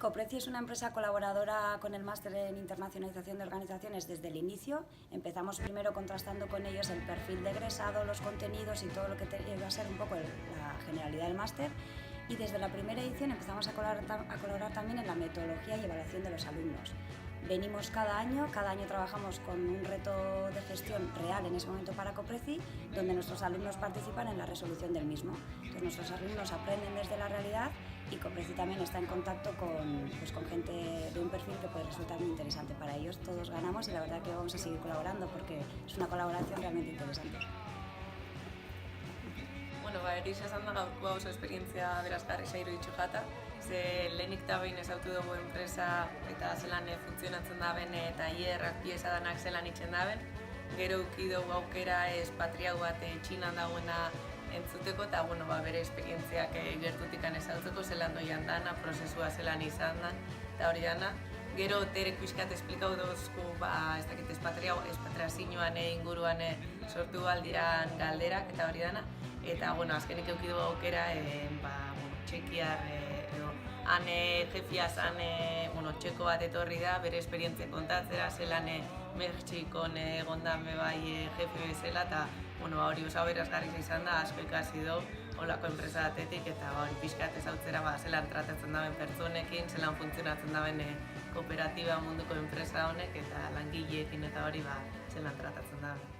Copreci es una empresa colaboradora con el máster en internacionalización de organizaciones desde el inicio. Empezamos primero contrastando con ellos el perfil de egresado, los contenidos y todo lo que iba a ser un poco la generalidad del máster. Y desde la primera edición empezamos a colaborar también en la metodología y evaluación de los alumnos. Venimos cada año trabajamos con un reto de gestión real en ese momento para Copreci, donde nuestros alumnos participan en la resolución del mismo. Entonces nuestros alumnos aprenden desde la realidad y Copreci también está en contacto con gente de un perfil que puede resultar muy interesante para ellos. Todos ganamos y la verdad que vamos a seguir colaborando porque es una colaboración realmente interesante. Bueno, eriz esan da gaurkoa oso esperientzia berazgarri iruditu jata. Ze lehenik eta behin ezautu dugu enpresa eta zelan funtzionatzen daben eta hierrak pieza danak zelan itzen daben. Gero uki dugu aukera espatriau bat Txinan dagoena entzuteko eta bere esperientziak gertutikan ezautzeko zelan doian dana, prozesua zelan izan da eta hori dana. Gero terek pixkat esplikau dozku, espatriazioan inguruan sortu aldian galderak eta hori dana. Eta azkenik eduki dugu aukera txekiar edo han jefia zan txeko bat etorri da bere esperientzia kontatzera zelan Mexikon egondan bai jefe bezala eta hori oso berazgarri izan da, asko ikasi dugu holako enpresa batetik eta hori pixkat ezautzera zelan tratatzen daben pertsonekin, zelan funtzionatzen daben kooperatiba munduko enpresa honek eta langileekin eta hori zelan tratatzen daben.